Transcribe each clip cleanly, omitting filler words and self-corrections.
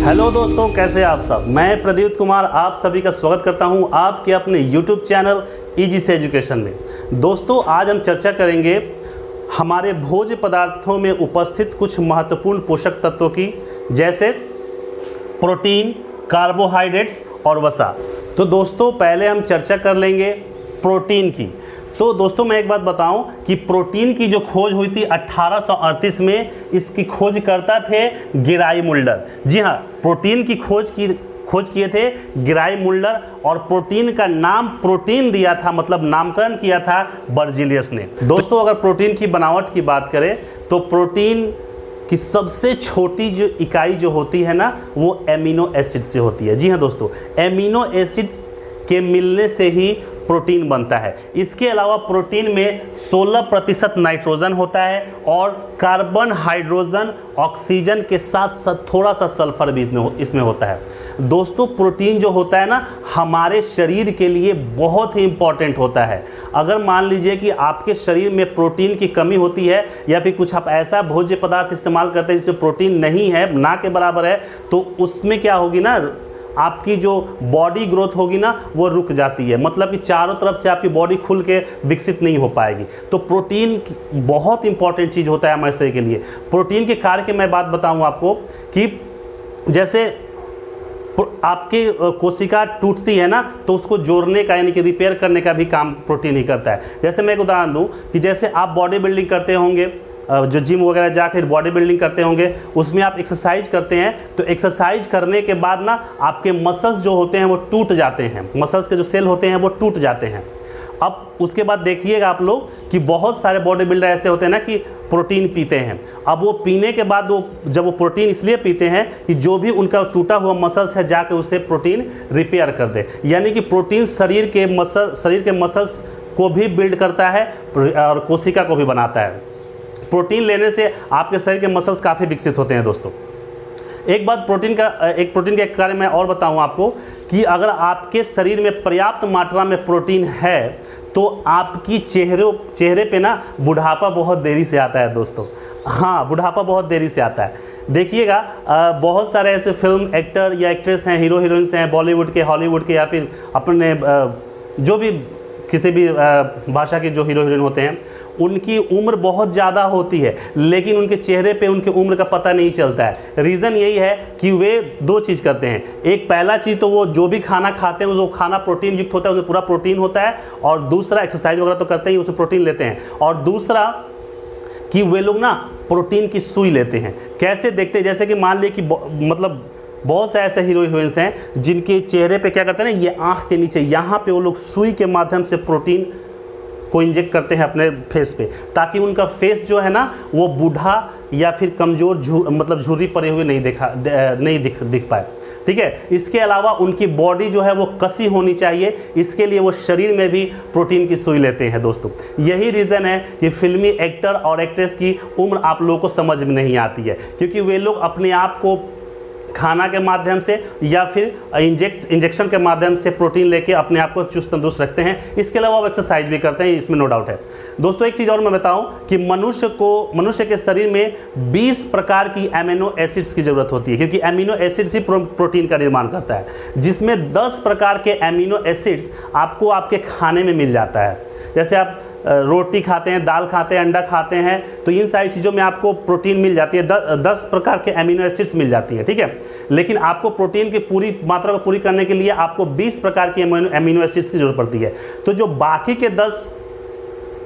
Hello दोस्तों, कैसे आप सब। मैं प्रदीप कुमार आप सभी का स्वागत करता हूं आपके अपने YouTube चैनल इजी से एजुकेशन में। दोस्तों, आज हम चर्चा करेंगे हमारे भोज्य पदार्थों में उपस्थित कुछ महत्वपूर्ण पोषक तत्वों की, जैसे प्रोटीन, कार्बोहाइड्रेट्स और वसा। तो दोस्तों, पहले हम चर्चा कर लेंगे प्रोटीन की। तो दोस्तों, मैं एक बात बताऊं कि प्रोटीन की जो खोज हुई थी 1838 में, इसकी खोजकर्ता थे गिराई मुल्डर। जी हाँ, प्रोटीन की खोज किए थे गिराई मुल्डर, और प्रोटीन का नाम प्रोटीन दिया था, मतलब नामकरण किया था बर्जीलियस ने। दोस्तों, अगर प्रोटीन की बनावट की बात करें तो प्रोटीन की सबसे छोटी जो इकाई जो होती है ना, वो एमिनो एसिड से होती है। जी हाँ दोस्तों, एमिनो एसिड के मिलने से ही प्रोटीन बनता है। इसके अलावा प्रोटीन में 16% नाइट्रोजन होता है और कार्बन, हाइड्रोजन, ऑक्सीजन के साथ साथ थोड़ा सा सल्फर भी इसमें होता है। दोस्तों, प्रोटीन जो होता है ना, हमारे शरीर के लिए बहुत ही इंपॉर्टेंट होता है। अगर मान लीजिए कि आपके शरीर में प्रोटीन की कमी होती है, या फिर कुछ आप ऐसा भोज्य पदार्थ इस्तेमाल करते हैं जिसमें प्रोटीन नहीं है, ना के बराबर है, तो उसमें क्या होगी ना, आपकी जो बॉडी ग्रोथ होगी ना, वो रुक जाती है। मतलब कि चारों तरफ से आपकी बॉडी खुल के विकसित नहीं हो पाएगी। तो प्रोटीन बहुत इंपॉर्टेंट चीज़ होता है हमारे शरीर के लिए। प्रोटीन के कार्य की मैं बात बताऊं आपको कि जैसे आपकी कोशिका टूटती है ना, तो उसको जोड़ने का, यानी कि रिपेयर करने का भी काम प्रोटीन ही करता है। जैसे मैं एक उदाहरण दूं कि जैसे आप बॉडी बिल्डिंग करते होंगे, जो जिम वगैरह जाकर बॉडी बिल्डिंग करते होंगे, उसमें आप एक्सरसाइज करते हैं, तो एक्सरसाइज करने के बाद ना आपके मसल्स जो होते हैं वो टूट जाते हैं, मसल्स के जो सेल होते हैं वो टूट जाते हैं। अब उसके बाद देखिएगा आप लोग कि बहुत सारे बॉडी बिल्डर ऐसे होते हैं ना कि प्रोटीन पीते हैं। अब वो पीने के बाद जब वो प्रोटीन इसलिए पीते हैं कि जो भी उनका टूटा हुआ मसल्स है जाके उसे प्रोटीन रिपेयर कर दे। यानी कि प्रोटीन शरीर के मसल्स को भी बिल्ड करता है और कोशिका को भी बनाता है। प्रोटीन लेने से आपके शरीर के मसल्स काफ़ी विकसित होते हैं। दोस्तों, एक बात प्रोटीन के बारे में और बताऊं आपको कि अगर आपके शरीर में पर्याप्त मात्रा में प्रोटीन है तो आपकी चेहरे पे ना बुढ़ापा बहुत देरी से आता है। दोस्तों, हाँ, बुढ़ापा बहुत देरी से आता है। देखिएगा, बहुत सारे ऐसे फिल्म एक्टर या एक्ट्रेस हैं, हीरो हीरोइंस हैं, बॉलीवुड के, हॉलीवुड के, या फिर अपने जो भी किसी भी भाषा के जो हीरो हीरोइन होते हैं, उनकी उम्र बहुत ज़्यादा होती है, लेकिन उनके चेहरे पे उनकी उम्र का पता नहीं चलता है। रीज़न यही है कि वे दो चीज़ करते हैं। एक, पहला चीज़ तो वो जो भी खाना खाते हैं वो खाना प्रोटीन युक्त होता है, उसमें पूरा प्रोटीन होता है, और दूसरा, एक्सरसाइज वगैरह तो करते ही उसमें प्रोटीन लेते हैं, और दूसरा कि वे लोग ना प्रोटीन की सुई लेते हैं। कैसे देखते हैं, जैसे कि मान लीजिए कि मतलब बहुत से ऐसे हीरो हीरोइंस हैं जिनके चेहरे पे क्या करते हैं ना, ये आँख के नीचे यहाँ पे वो लोग सुई के माध्यम से प्रोटीन को इंजेक्ट करते हैं अपने फेस पे, ताकि उनका फेस जो है ना वो बूढ़ा या फिर कमज़ोर मतलब झुर्री पड़े हुए नहीं दिख पाए। ठीक है। इसके अलावा उनकी बॉडी जो है वो कसी होनी चाहिए, इसके लिए वो शरीर में भी प्रोटीन की सुई लेते हैं। दोस्तों, यही रीज़न है कि फिल्मी एक्टर और एक्ट्रेस की उम्र आप लोगों को समझ में नहीं आती है, क्योंकि वे लोग अपने आप को खाना के माध्यम से या फिर इंजेक्शन के माध्यम से प्रोटीन लेके अपने आप को चुस्त तंदुरुस्त रखते हैं। इसके अलावा वो एक्सरसाइज भी करते हैं, इसमें नो डाउट है। दोस्तों, एक चीज़ और मैं बताऊं कि मनुष्य के शरीर में 20 प्रकार की एमिनो एसिड्स की ज़रूरत होती है, क्योंकि एमिनो एसिड्स ही प्रोटीन का निर्माण करता है, जिसमें 10 प्रकार के एमिनो एसिड्स आपको आपके खाने में मिल जाता है। जैसे आप रोटी खाते हैं, दाल खाते हैं, अंडा खाते हैं, तो इन सारी चीज़ों में आपको प्रोटीन मिल जाती है, 10 प्रकार के एमिनो एसिड्स मिल जाती हैं। ठीक है। लेकिन आपको प्रोटीन की पूरी मात्रा को पूरी करने के लिए आपको 20 प्रकार की एमिनो एसिड्स की जरूरत पड़ती है। तो जो बाकी के 10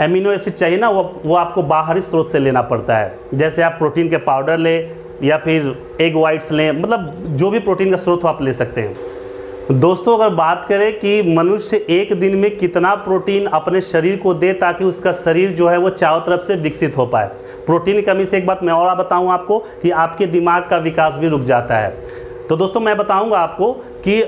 एमिनो एसिड चाहिए ना, वो आपको बाहरी स्रोत से लेना पड़ता है। जैसे आप प्रोटीन के पाउडर लें या फिर एग वाइट्स लें, मतलब जो भी प्रोटीन का स्रोत हो आप ले सकते हैं। दोस्तों, अगर बात करें कि मनुष्य एक दिन में कितना प्रोटीन अपने शरीर को दे ताकि उसका शरीर जो है वो चारों तरफ से विकसित हो पाए। प्रोटीन की कमी से एक बात मैं और बताऊं आपको कि आपके दिमाग का विकास भी रुक जाता है। तो दोस्तों, मैं बताऊंगा आपको कि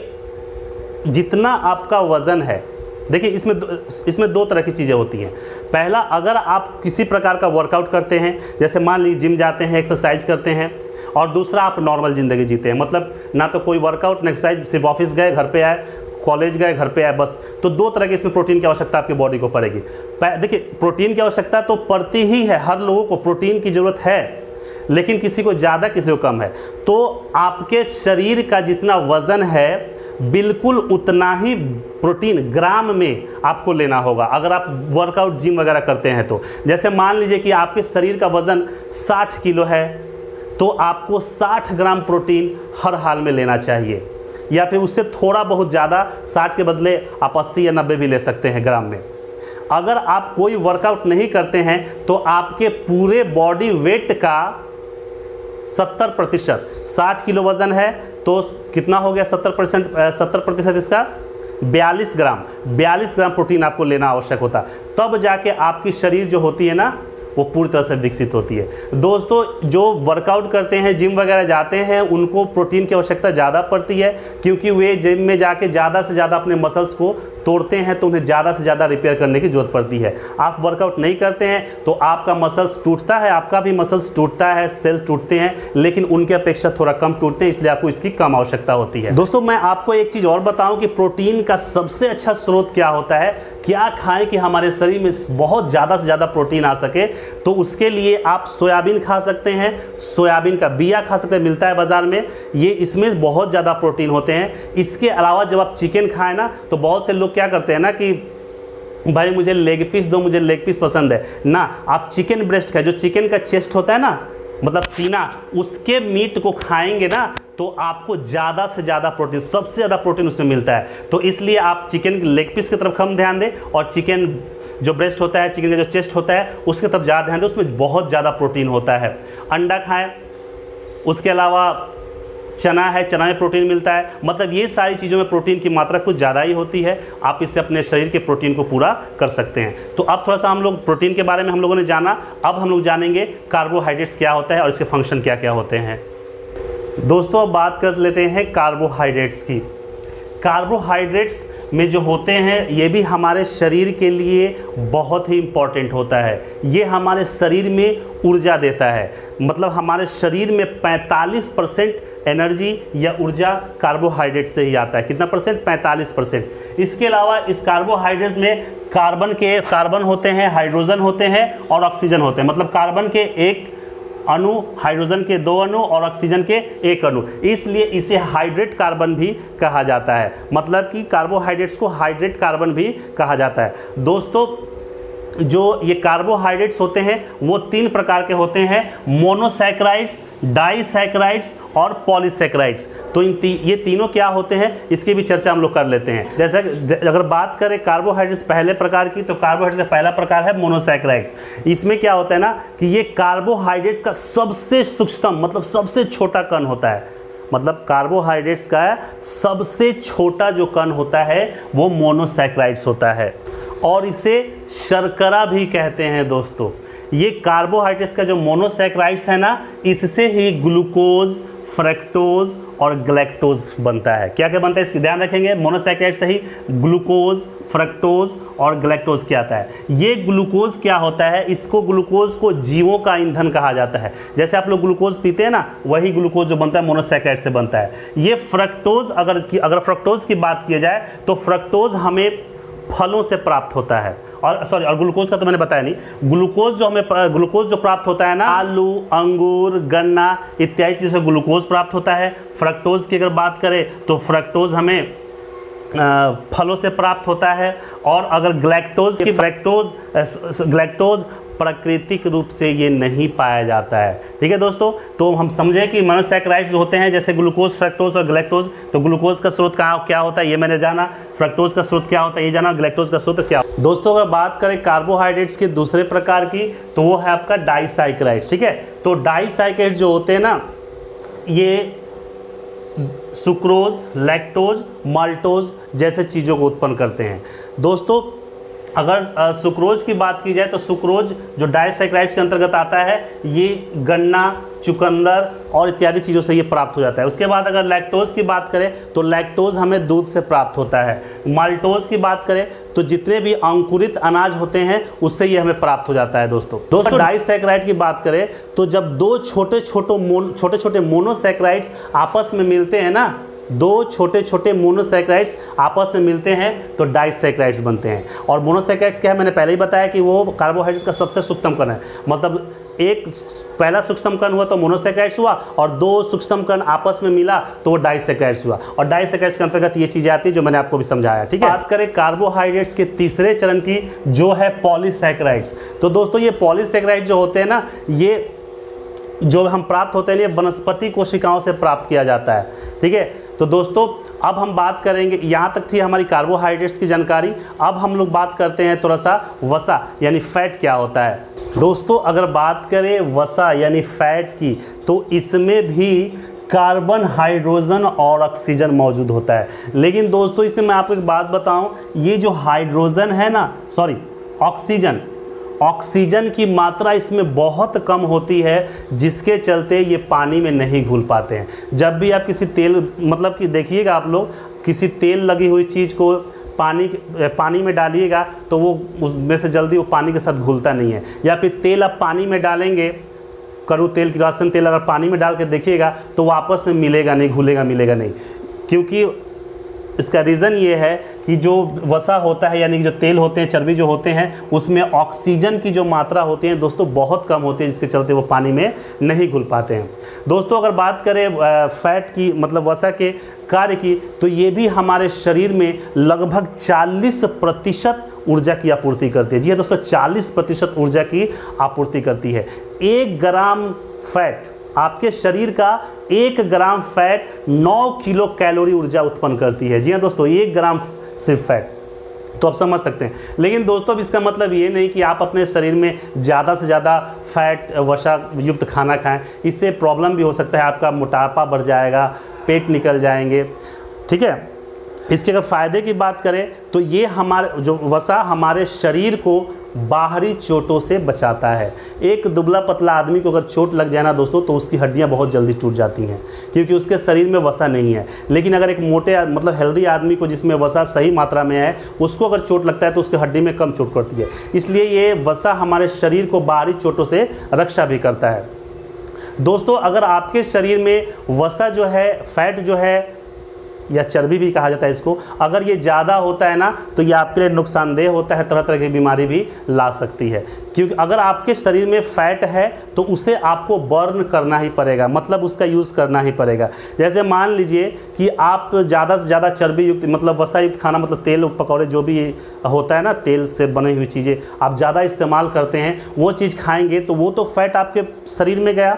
जितना आपका वज़न है, देखिए इसमें दो तरह की चीज़ें होती हैं। पहला, अगर आप किसी प्रकार का वर्कआउट करते हैं, जैसे मान लीजिए जिम जाते हैं, एक्सरसाइज करते हैं, और दूसरा आप नॉर्मल ज़िंदगी जीते हैं, मतलब ना तो कोई वर्कआउट ना एक्सरसाइज, सिर्फ ऑफिस गए, घर पे आए, कॉलेज गए, घर पे आए, बस। तो दो तरह की इसमें प्रोटीन की आवश्यकता आपकी बॉडी को पड़ेगी। देखिए, प्रोटीन की आवश्यकता तो पड़ती ही है, हर लोगों को प्रोटीन की ज़रूरत है, लेकिन किसी को ज़्यादा किसी को कम है, तो आपके शरीर का जितना वज़न है बिल्कुल उतना ही प्रोटीन ग्राम में आपको लेना होगा अगर आप वर्कआउट जिम वगैरह करते हैं तो। जैसे मान लीजिए कि आपके शरीर का वज़न 60 किलो है, तो आपको 60 ग्राम प्रोटीन हर हाल में लेना चाहिए, या फिर उससे थोड़ा बहुत ज़्यादा, 60 के बदले आप 80 या 90 भी ले सकते हैं ग्राम में। अगर आप कोई वर्कआउट नहीं करते हैं तो आपके पूरे बॉडी वेट का 70%, 60 किलो वज़न है तो कितना हो गया 70% इसका 42 ग्राम प्रोटीन आपको लेना आवश्यक होता, तब जाके आपकी शरीर जो होती है ना वो पूरी तरह से विकसित होती है। दोस्तों जो वर्कआउट करते हैं, जिम वगैरह जाते हैं, उनको प्रोटीन की आवश्यकता ज़्यादा पड़ती है, क्योंकि वे जिम में जाके ज़्यादा से ज़्यादा अपने मसल्स को तोड़ते हैं, तो उन्हें ज़्यादा से ज़्यादा रिपेयर करने की ज़रूरत पड़ती है। आप वर्कआउट नहीं करते हैं तो आपका मसल्स टूटता है, आपका भी मसल्स टूटता है, सेल टूटते हैं, लेकिन उनके अपेक्षा थोड़ा कम टूटते हैं, इसलिए आपको इसकी कम आवश्यकता होती है। दोस्तों मैं आपको एक चीज़ और बताऊं कि प्रोटीन का सबसे अच्छा स्रोत क्या होता है, क्या खाएं कि हमारे शरीर में बहुत ज़्यादा से ज़्यादा प्रोटीन आ सके। तो उसके लिए आप सोयाबीन खा सकते हैं, सोयाबीन का बिया खा सकते हैं, मिलता है बाज़ार में, ये इसमें बहुत ज़्यादा प्रोटीन होते हैं। इसके अलावा जब आप चिकन खाएं ना, तो बहुत से लोग क्या करते हैं ना कि भाई मुझे लेग पीस दो, मुझे लेग पीस पसंद है ना, आप चिकन ब्रेस्ट खाएं, जो चिकन का चेस्ट होता है ना, मतलब सीना, उसके मीट को खाएंगे ना तो आपको ज़्यादा से ज़्यादा प्रोटीन, सबसे ज़्यादा प्रोटीन उसमें मिलता है। तो इसलिए आप चिकन लेग पीस की तरफ कम ध्यान दें, और चिकन जो ब्रेस्ट होता है, चिकन का जो चेस्ट होता है, उसकी तरफ ज़्यादा ध्यान दें, उसमें बहुत ज़्यादा प्रोटीन होता है। अंडा खाएं, उसके अलावा चना है, चना में प्रोटीन मिलता है। मतलब ये सारी चीज़ों में प्रोटीन की मात्रा कुछ ज़्यादा ही होती है, आप इससे अपने शरीर के प्रोटीन को पूरा कर सकते हैं। तो अब थोड़ा सा हम लोग प्रोटीन के बारे में हम लोगों ने जाना, अब हम लोग जानेंगे कार्बोहाइड्रेट्स क्या होता है और इसके फंक्शन क्या क्या होते हैं। दोस्तों अब बात कर लेते हैं कार्बोहाइड्रेट्स की। कार्बोहाइड्रेट्स में जो होते हैं ये भी हमारे शरीर के लिए बहुत ही इम्पॉर्टेंट होता है। ये हमारे शरीर में ऊर्जा देता है, मतलब हमारे शरीर में 45% एनर्जी या ऊर्जा कार्बोहाइड्रेट से ही आता है। कितना परसेंट? 45%। इसके अलावा इस कार्बोहाइड्रेट में कार्बन होते हैं, हाइड्रोजन होते हैं और ऑक्सीजन होते हैं। मतलब कार्बन के एक अणु, हाइड्रोजन के 2 अणु और ऑक्सीजन के 1 अणु, इसलिए इसे हाइड्रेट कार्बन भी कहा जाता है। मतलब कि कार्बोहाइड्रेट्स को हाइड्रेट कार्बन भी कहा जाता है। दोस्तों जो ये कार्बोहाइड्रेट्स होते हैं वो 3 प्रकार के होते हैं, मोनोसैकेराइड्स, डाइसैकेराइड्स और पॉलीसैकेराइड्स। तो ये तीनों क्या होते हैं इसकी भी चर्चा हम लोग कर लेते हैं। जैसे अगर बात करें कार्बोहाइड्रेट्स पहले प्रकार की, तो कार्बोहाइड्रेट्स का पहला प्रकार है मोनोसैकेराइड्स। इसमें क्या होता है ना कि ये कार्बोहाइड्रेट्स का सबसे सूक्ष्म, मतलब सबसे छोटा कण होता है। मतलब कार्बोहाइड्रेट्स का सबसे छोटा जो कण होता है वो मोनोसैकेराइड्स होता है, और इसे शर्करा भी कहते हैं। दोस्तों ये कार्बोहाइड्रेट्स का जो मोनोसैकेराइड्स है ना, इससे ही ग्लूकोज, फ्रक्टोज और ग्लैक्टोज बनता है। क्या क्या बनता है इसकी ध्यान रखेंगे। मोनोसैकेराइड से ही ग्लूकोज, फ्रक्टोज और ग्लैक्टोज क्या आता है। ये ग्लूकोज क्या होता है, इसको ग्लूकोज को जीवों का ईंधन कहा जाता है। जैसे आप लोग ग्लूकोज पीते हैं ना, वही ग्लूकोज जो बनता है मोनोसैकेराइड से बनता है। ये फ्रक्टोज, अगर फ्रक्टोज की बात की जाए तो फ्रक्टोज हमें फलों से प्राप्त होता है। और ग्लूकोज का तो मैंने बताया नहीं। ग्लूकोज जो प्राप्त होता है ना, आलू, अंगूर, गन्ना इत्यादि चीज़ों से ग्लूकोज प्राप्त होता है। फ्रक्टोज की अगर बात करें तो फ्रक्टोज हमें फलों से प्राप्त होता है। और अगर ग्लैक्टोज प्राकृतिक रूप से ये नहीं पाया जाता है। ठीक है दोस्तों, तो हम समझे कि मोनोसैकेराइड्स होते हैं जैसे ग्लूकोज, फ्रक्टोज और ग्लैक्टोज। तो ग्लूकोज का स्रोत क्या होता है ये मैंने जाना, फ्रक्टोज का स्रोत क्या होता है ये जाना, ग्लैक्टोज का स्रोत क्या। दोस्तों अगर बात करें कार्बोहाइड्रेट्स के दूसरे प्रकार की, तो वो है आपका डाइसैकेराइड्स। ठीक है, तो डाइसैकेराइड जो होते हैं ना, ये सुक्रोज, लैक्टोज, माल्टोज जैसे चीज़ों को उत्पन्न करते हैं। दोस्तों अगर सुक्रोज की बात की जाए तो सुक्रोज जो डाइसैकेराइड्स के अंतर्गत आता है, ये गन्ना, चुकंदर और इत्यादि चीज़ों से ये प्राप्त हो जाता है। उसके बाद अगर लैक्टोज की बात करें तो लैक्टोज हमें दूध से प्राप्त होता है। माल्टोज की बात करें तो जितने भी अंकुरित अनाज होते हैं उससे ये हमें प्राप्त हो जाता है। दोस्तों डाइसैकेराइड की बात करें तो जब दो छोटे छोटे मोनोसैकेराइड्स आपस में मिलते हैं ना, दो छोटे छोटे मोनोसैकेराइड्स आपस में मिलते हैं तो डाइसैकेराइड्स बनते हैं। और मोनोसैकेराइड्स क्या है, मैंने पहले ही बताया कि वो कार्बोहाइड्रेट्स का सबसे सूक्ष्म कण है। मतलब एक पहला सूक्ष्म कण हुआ तो मोनोसैकेराइड्स हुआ, और 2 सूक्ष्म कण आपस में मिला तो वो डाइसैकेराइड्स हुआ, और डाइसैकेराइड्स के अंतर्गत ये चीजें आती है जो मैंने आपको भी समझाया। ठीक है, बात करें कार्बोहाइड्रेट्स के तीसरे चरण की, जो है पॉलीसैकेराइड्स। तो दोस्तों ये पॉलीसैकेराइड जो होते हैं ना, ये जो हम प्राप्त होते हैं ये वनस्पति कोशिकाओं से प्राप्त किया जाता है। ठीक है, तो दोस्तों अब हम बात करेंगे, यहाँ तक थी हमारी कार्बोहाइड्रेट्स की जानकारी। अब हम लोग बात करते हैं थोड़ा सा वसा यानी फैट क्या होता है। दोस्तों अगर बात करें वसा यानी फैट की, तो इसमें भी कार्बन, हाइड्रोजन और ऑक्सीजन मौजूद होता है। लेकिन दोस्तों इसमें मैं आपको एक बात बताऊं, ये जो हाइड्रोजन है ना, ऑक्सीजन की मात्रा इसमें बहुत कम होती है, जिसके चलते ये पानी में नहीं घुल पाते हैं। जब भी आप किसी तेल, मतलब कि देखिएगा आप लोग, किसी तेल लगी हुई चीज़ को पानी में डालिएगा तो वो उसमें से जल्दी वो पानी के साथ घुलता नहीं है। या फिर तेल आप पानी में डालेंगे, कड़ू तेल, किरोसिन तेल अगर पानी में डाल के देखिएगा तो वो आपस में मिलेगा नहीं, घुलेगा मिलेगा नहीं। क्योंकि इसका रीज़न ये है कि जो वसा होता है यानी जो तेल होते हैं, चर्बी जो होते हैं, उसमें ऑक्सीजन की जो मात्रा होती है दोस्तों बहुत कम होती है, जिसके चलते वो पानी में नहीं घुल पाते हैं। दोस्तों अगर बात करें फैट की, मतलब वसा के कार्य की, तो ये भी हमारे शरीर में लगभग 40% ऊर्जा की आपूर्ति करती है। जी हाँ दोस्तों, 40% ऊर्जा की आपूर्ति करती है। 1 ग्राम फैट, आपके शरीर का 1 ग्राम फैट 9 किलो कैलोरी ऊर्जा उत्पन्न करती है। जी हाँ दोस्तों, 1 ग्राम सिर्फ फैट, तो आप समझ सकते हैं। लेकिन दोस्तों अब इसका मतलब ये नहीं कि आप अपने शरीर में ज़्यादा से ज़्यादा फैट, वसा युक्त खाना खाएं। इससे प्रॉब्लम भी हो सकता है, आपका मोटापा बढ़ जाएगा, पेट निकल जाएंगे। ठीक है, इसके अगर फ़ायदे की बात करें तो ये हमारे जो वसा हमारे शरीर को बाहरी चोटों से बचाता है। एक दुबला पतला आदमी को अगर चोट लग जाए ना दोस्तों, तो उसकी हड्डियां बहुत जल्दी टूट जाती हैं, क्योंकि उसके शरीर में वसा नहीं है। लेकिन अगर एक मोटे, मतलब हेल्दी आदमी को, जिसमें वसा सही मात्रा में है, उसको अगर चोट लगता है तो उसकी हड्डी में कम चोट पड़ती है। इसलिए ये वसा हमारे शरीर को बाहरी चोटों से रक्षा भी करता है। दोस्तों अगर आपके शरीर में वसा जो है, फैट जो है, या चर्बी भी कहा जाता है इसको, अगर ये ज़्यादा होता है ना, तो ये आपके लिए नुकसानदेह होता है, तरह तरह की बीमारी भी ला सकती है। क्योंकि अगर आपके शरीर में फैट है तो उसे आपको बर्न करना ही पड़ेगा, मतलब उसका यूज़ करना ही पड़ेगा। जैसे मान लीजिए कि आप ज़्यादा से ज़्यादा चर्बी युक्त, मतलब वसा युक्त खाना, मतलब तेल पकौड़े जो भी होता है ना, तेल से बनी हुई चीज़ें आप ज़्यादा इस्तेमाल करते हैं, वो चीज़ खाएँगे तो वो तो फैट आपके शरीर में गया।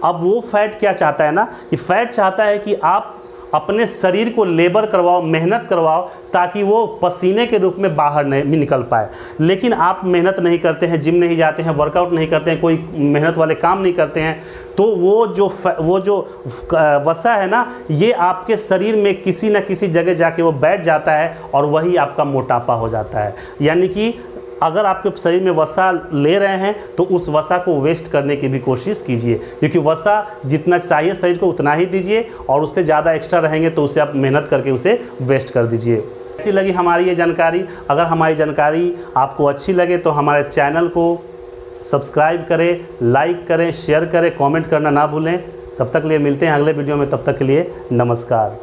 अब वो फैट क्या चाहता है ना, कि फैट चाहता है कि आप अपने शरीर को लेबर करवाओ, मेहनत करवाओ, ताकि वो पसीने के रूप में बाहर नहीं निकल पाए। लेकिन आप मेहनत नहीं करते हैं, जिम नहीं जाते हैं, वर्कआउट नहीं करते हैं, कोई मेहनत वाले काम नहीं करते हैं, तो वो जो वसा है ना, ये आपके शरीर में किसी न किसी जगह जाके वो बैठ जाता है, और वही आपका मोटापा हो जाता है। यानी कि अगर आपके शरीर में वसा ले रहे हैं तो उस वसा को वेस्ट करने की भी कोशिश कीजिए, क्योंकि वसा जितना चाहिए शरीर को उतना ही दीजिए, और उससे ज़्यादा एक्स्ट्रा रहेंगे तो उसे आप मेहनत करके उसे वेस्ट कर दीजिए। ऐसी लगी हमारी ये जानकारी। अगर हमारी जानकारी आपको अच्छी लगे तो हमारे चैनल को सब्सक्राइब करें, लाइक करें, शेयर करें, कमेंट करना ना भूलें। तब तक के लिए मिलते हैं अगले वीडियो में, तब तक के लिए नमस्कार।